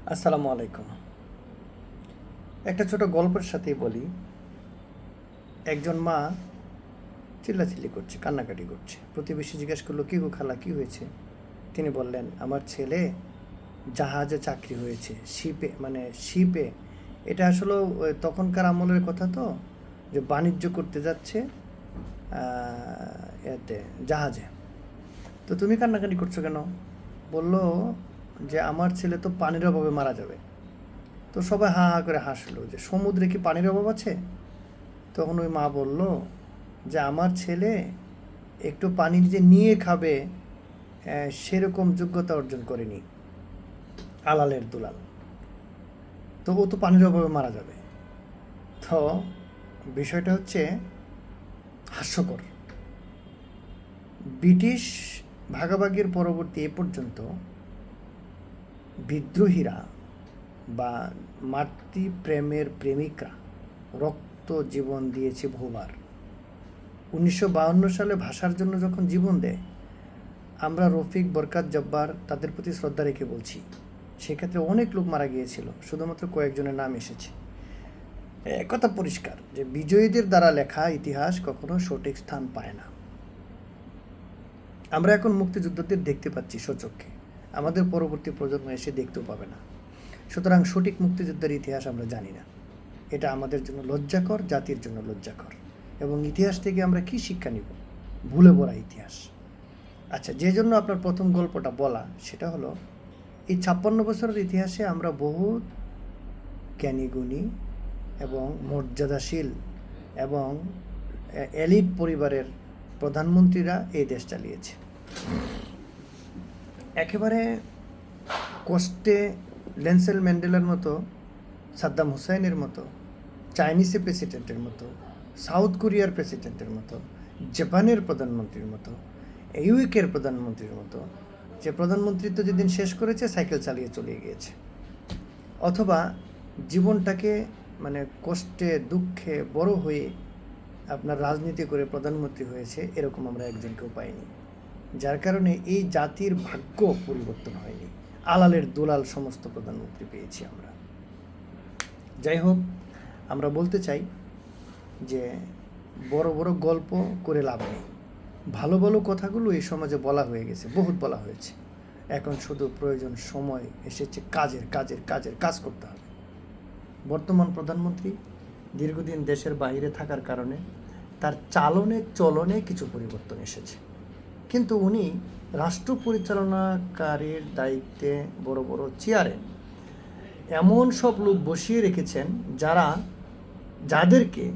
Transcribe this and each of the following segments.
আসসালামু আলাইকুম। একটা ছোট গল্পের সাথেই বলি। একজন মা চিল্লাচিল্লি করছে, কান্নাকাটি করছে। প্রতিবেশী জিজ্ঞেস করলো, "কি গো খালা, কি হয়েছে?" তিনি বললেন, "আমার ছেলে জাহাজে চাকরি হয়েছে, শিপে। এটা আসলে তখনকার আমলের কথা তো, যে বাণিজ্য করতে যাচ্ছে এতে জাহাজে। তো তুমি কান্নাকাটি করছো কেন?" বলল যে, "আমার ছেলে তো পানির অভাবে মারা যাবে।" তো সবাই হা হা করে হাসলো যে, "সমুদ্রে কি পানির অভাব আছে?" তখন ওই মা বলল যে, আমার ছেলে একটু পানি যে নিয়ে খাবে সেরকম যোগ্যতা অর্জন করেনি, আলালের দুলাল। তো ও তো পানির অভাবে মারা যাবে। তো বিষয়টা হচ্ছে হাস্যকর। ব্রিটিশ ভাগাভাগির পরবর্তী এ পর্যন্ত বিদ্রোহীরা বা মাতৃপ্রেমের প্রেমিকরা রক্ত জীবন দিয়েছে বহুবার। 1952 সালে ভাষার জন্য যখন জীবন দেয়, আমরা রফিক, বরকাত, জব্বার তাদের প্রতি শ্রদ্ধা রেখে বলছি, সেক্ষেত্রে অনেক লোক মারা গিয়েছিল, শুধুমাত্র কয়েকজনের নাম এসেছে। একথা পরিষ্কার যে বিজয়ীদের দ্বারা লেখা ইতিহাস কখনো সঠিক স্থান পায় না। আমরা এখন মুক্তিযুদ্ধদের দেখতে পাচ্ছি স্বচক্ষে, আমাদের পরবর্তী প্রজন্ম এসে দেখতেও পাবে না। সুতরাং সঠিক মুক্তিযুদ্ধের ইতিহাস আমরা জানি না। এটা আমাদের জন্য লজ্জাকর, জাতির জন্য লজ্জাকর। এবং ইতিহাস থেকে আমরা কি শিক্ষা নিব? ভুলে ভরা ইতিহাস। আচ্ছা, যে জন্য আপনার প্রথম গল্পটা বলা, সেটা হলো এই 56 বছরের ইতিহাসে আমরা বহু জ্ঞানীগুণী এবং মর্যাদাশীল এবং এলিট পরিবারের প্রধানমন্ত্রীরা এই দেশ চালিয়েছে। একেবারে কষ্টে নেলসন ম্যান্ডেলার মতো, সাদ্দাম হুসাইনের মতো, চাইনিজের প্রেসিডেন্টের মতো, সাউথ কোরিয়ার প্রেসিডেন্টের মতো, জাপানের প্রধানমন্ত্রীর মতো, ইউকের প্রধানমন্ত্রীর মতো, যে প্রধানমন্ত্রিত্ব যেদিন শেষ করেছে সাইকেল চালিয়ে চলে গিয়েছে, অথবা জীবনটাকে কষ্টে দুঃখে বড় হয়ে আপনার রাজনীতি করে প্রধানমন্ত্রী হয়েছে, এরকম আমরা একজনকেও পাইনি। যার কারণে এই জাতির ভাগ্য পরিবর্তন হয়নি। আলালের দুলাল সমস্ত প্রধানমন্ত্রী পেয়েছি আমরা। যাই হোক, আমরা বলতে চাই যে বড় বড় গল্প করে লাভ নেই। ভালো ভালো কথাগুলো এই সমাজে বলা হয়ে গেছে, বহুত বলা হয়েছে। এখন শুধু প্রয়োজন, সময় এসেছে কাজের কাজের কাজের কাজ করতে হবে। বর্তমান প্রধানমন্ত্রী দীর্ঘদিন দেশের বাইরে থাকার কারণে তার চালনে চলনে কিছু পরিবর্তন এসেছে, কিন্তু উনি রাষ্ট্র পরিচালনাকারীর দায়িত্বে বড় বড় চেয়ারে এমন সব লোক বসিয়ে রেখেছেন যাদেরকে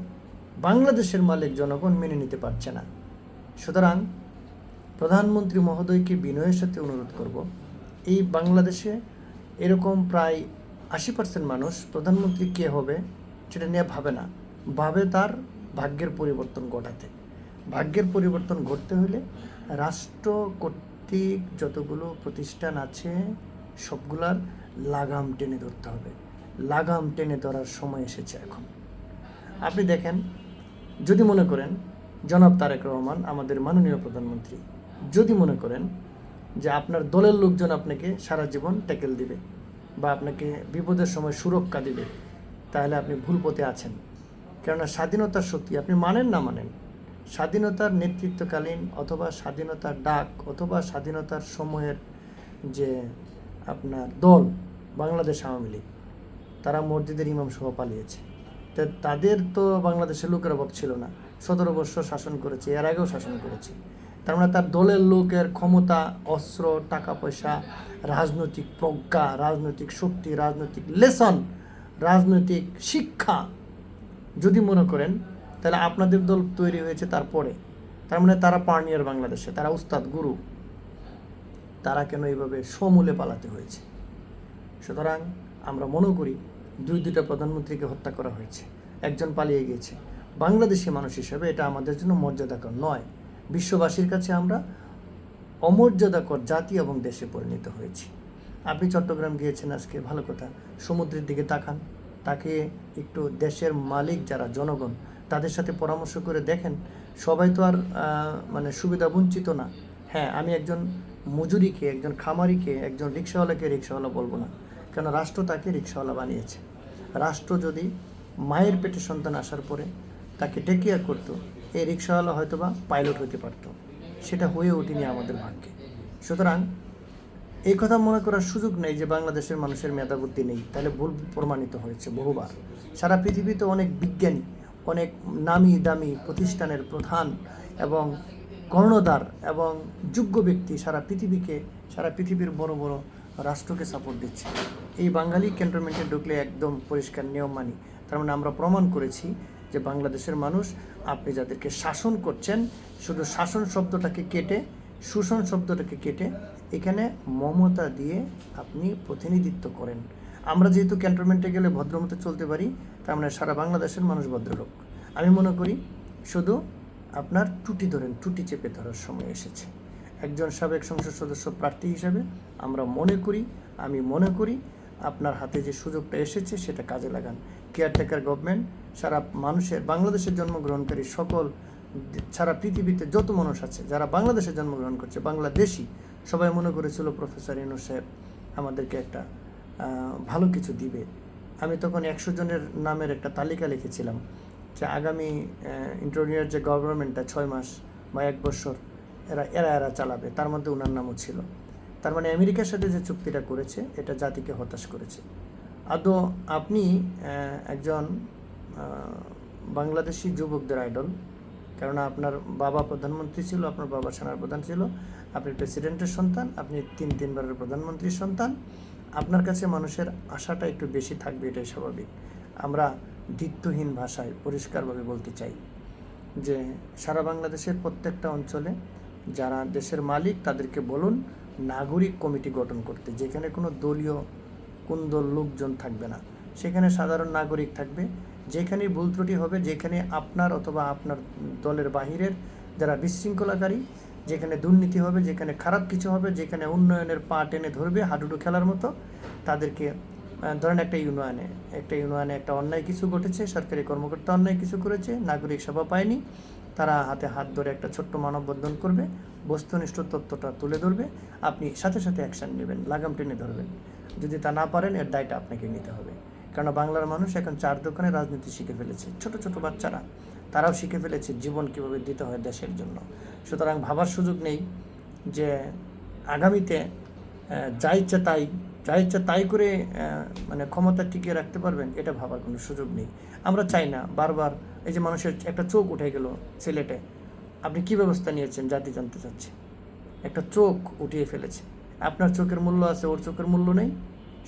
বাংলাদেশের মালিক জনগণ মেনে নিতে পারছে না। সুতরাং প্রধানমন্ত্রী মহোদয়কে বিনয়ের সাথে অনুরোধ করব, এই বাংলাদেশে এরকম প্রায় 80% মানুষ প্রধানমন্ত্রী কে হবে সেটা নিয়ে ভাবে না, ভাবে তার ভাগ্যের পরিবর্তন ঘটাতে। ভাগ্যের পরিবর্তন ঘটতে হলে রাষ্ট্র কর্তৃক যতগুলো প্রতিষ্ঠান আছে সবগুলার লাগাম টেনে ধরতে হবে। লাগাম টেনে ধরার সময় এসেছে এখন। আপনি দেখেন, যদি মনে করেন জনাব তারেক রহমান আমাদের মাননীয় প্রধানমন্ত্রী, যদি মনে করেন যে আপনার দলের লোকজন আপনাকে সারা জীবন ট্যাকেল দিবে বা আপনাকে বিপদের সময় সুরক্ষা দিবে, তাহলে আপনি ভুল পথে আছেন। কেননা স্বাধীনতার শক্তি, আপনি মানেন না মানেন, স্বাধীনতার নেতৃত্বকালীন অথবা স্বাধীনতার ডাক অথবা স্বাধীনতার সময়ের যে আপনার দল বাংলাদেশ আওয়ামী লীগ, তারা মসজিদের ইমাম সহ পালিয়েছে। তাদের তো বাংলাদেশের লোকের অভাব ছিল না, 17 বছর শাসন করেছে, এর আগেও শাসন করেছে। তার মানে তার দলের লোকের ক্ষমতা, অস্ত্র, টাকা পয়সা, রাজনৈতিক প্রজ্ঞা, রাজনৈতিক শক্তি, রাজনৈতিক লেসন, রাজনৈতিক শিক্ষা যদি মনে করেন, তাহলে আপনাদের দল তৈরি হয়েছে তারপরে। তার মানে তারা পার্নিয়ার বাংলাদেশে, তারা উস্তাদ গুরু, তারা কেন এইভাবে সমূলে পালাতে হয়েছে? সুতরাং আমরা মনে করি দুইটা প্রধানমন্ত্রীকে হত্যা করা হয়েছে, একজন পালিয়ে গিয়েছে। বাংলাদেশি মানুষ হিসেবে এটা আমাদের জন্য মর্যাদাকর নয়। বিশ্ববাসীর কাছে আমরা অমর্যাদাকর জাতি এবং দেশে পরিণত হয়েছি। আপনি চট্টগ্রাম গিয়েছেন আজকে, ভালো কথা, সমুদ্রের দিকে তাকান, তাকে একটু দেশের মালিক যারা জনগণ তাদের সাথে পরামর্শ করে দেখেন। সবাই তো আর সুবিধা বঞ্চিত না। হ্যাঁ, আমি একজন মজুরিকে, একজন খামারিকে, একজন রিক্সাওয়ালাকে রিক্সাওয়ালা বলবো না, কেন রাষ্ট্র তাকে রিক্সাওয়ালা বানিয়েছে। রাষ্ট্র যদি মায়ের পেটে সন্তান আসার পরে তাকে টেক কেয়ার করতো, এই রিক্সাওয়ালা হয়তোবা পাইলট হতে পারতো। সেটা হয়ে ওঠেনি আমাদের ভাগ্যে। সুতরাং এই কথা মনে করার সুযোগ নেই যে বাংলাদেশের মানুষের মেধাবুদ্ধি নেই, তাহলে ভুল প্রমাণিত হয়েছে বহুবার। সারা পৃথিবীতে অনেক বিজ্ঞানী, অনেক নামি দামি প্রতিষ্ঠানের প্রধান এবং কর্ণধার এবং যোগ্য ব্যক্তি সারা পৃথিবীর বড় বড় রাষ্ট্রকে সাপোর্ট দিচ্ছে। এই বাঙালি ক্যান্টনমেন্টে ঢুকলে একদম পরিষ্কার নিয়ম মানি। তার মানে আমরা প্রমাণ করেছি যে বাংলাদেশের মানুষ, আপনি যাদেরকে শাসন করছেন, শুধু শাসন শব্দটাকে কেটে, শোষণ শব্দটাকে কেটে এখানে মমতা দিয়ে আপনি প্রতিনিধিত্ব করেন। আমরা যেহেতু ক্যান্টনমেন্টে গেলে ভদ্রমতো চলতে পারি, তার মানে সারা বাংলাদেশের মানুষ ভদ্রলোক। আমি মনে করি শুধু আপনার টুটি টুটি চেপে ধরার সময় এসেছে। একজন সাবেক সংসদ সদস্য প্রার্থী হিসাবে আমি মনে করি আপনার হাতে যে সুযোগটা এসেছে সেটা কাজে লাগান। কেয়ারটেকার গভর্নমেন্ট সারা মানুষের, বাংলাদেশের জন্মগ্রহণকারী সকল, সারা পৃথিবীতে যত মানুষ আছে যারা বাংলাদেশে জন্মগ্রহণ করছে, বাংলাদেশি, সবাই মনে করেছিল প্রফেসর ইউনূস সাহেব আমাদেরকে একটা ভালো কিছু দিবে। আমি তখন 100 জনের নামের একটা তালিকা লিখেছিলাম যে আগামী ইন্টারিয়ার যে গভর্নমেন্টটা 6 মাস বা 1 বছর এরা চালাবে, তার মধ্যে ওনার নামও ছিল। তার মানে আমেরিকার সাথে যে চুক্তিটা করেছে এটা জাতিকে হতাশ করেছে। আদৌ আপনি একজন বাংলাদেশি যুবকদের আইডল, কেননা আপনার বাবা প্রধানমন্ত্রী ছিল, আপনার বাবা সেনাপ্রধান ছিল, আপনি প্রেসিডেন্টের সন্তান, আপনি 3 বারের প্রধানমন্ত্রীর সন্তান। আপনার কাছে মানুষের আশাটা একটু বেশি থাকবে, এটাই স্বাভাবিক। আমরা দ্বিত্বহীন ভাষায় পরিষ্কারভাবে বলতে চাই যে সারা বাংলাদেশের প্রত্যেকটা অঞ্চলে যারা দেশের মালিক তাদেরকে বলুন নাগরিক কমিটি গঠন করতে, যেখানে কোনো কোন দল লোকজন থাকবে না, সেখানে সাধারণ নাগরিক থাকবে। যেখানে ভুল ত্রুটি হবে, যেখানে আপনার অথবা আপনার দলের বাহিরের যারা বিশৃঙ্খলাকারী, যেখানে দুর্নীতি হবে, যেখানে খারাপ কিছু হবে, যেখানে উন্নয়নের পা টেনে ধরবে হাডুডু খেলার মতো, তাদেরকে ধরেন একটা ইউনিয়নে একটা অন্যায় কিছু ঘটেছে, সরকারি কর্মকর্তা অন্যায় কিছু করেছে, নাগরিক সেবা পায়নি, তারা হাতে হাত ধরে একটা ছোট্ট মানববন্ধন করবে, বস্তুনিষ্ঠ তথ্যটা তুলে ধরবে, আপনি সাথে সাথে অ্যাকশান নেবেন, লাগাম টেনে ধরবেন। যদি তা না পারেন এর দায়টা আপনাকে নিতে হবে। কারণ বাংলার মানুষ এখন 4 দোকানে রাজনীতি শিখে ফেলেছে, ছোট ছোট বাচ্চারা, তারাও শিখে ফেলেছে জীবন কীভাবে দিতে হয় দেশের জন্য। সুতরাং ভাবার সুযোগ নেই যে আগামীতে যা ইচ্ছা তাই করে মানে ক্ষমতা টিকিয়ে রাখতে পারবেন, এটা ভাবার কোনো সুযোগ নেই। আমরা চাই না বারবার, এই যে মানুষের একটা চোখ উঠে গেল সিলেটে, আপনি কী ব্যবস্থা নিয়েছেন জাতি জানতে চাচ্ছে। একটা চোখ উঠিয়ে ফেলেছে, আপনার চোখের মূল্য আছে, ওর চোখের মূল্য নেই,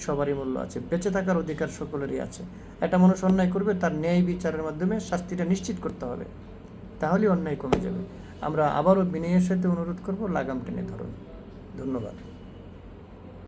সবারই মূল্য আছে, বেঁচে থাকার অধিকার সকলেরই আছে। একটা মানুষ অন্যায় করবে, তার ন্যায় বিচারের মাধ্যমে শাস্তিটা নিশ্চিত করতে হবে, তাহলেই অন্যায় কমে যাবে। আমরা আবারও বিনয়ের সাথে অনুরোধ করব, লাগাম টেনে ধরুন। ধন্যবাদ।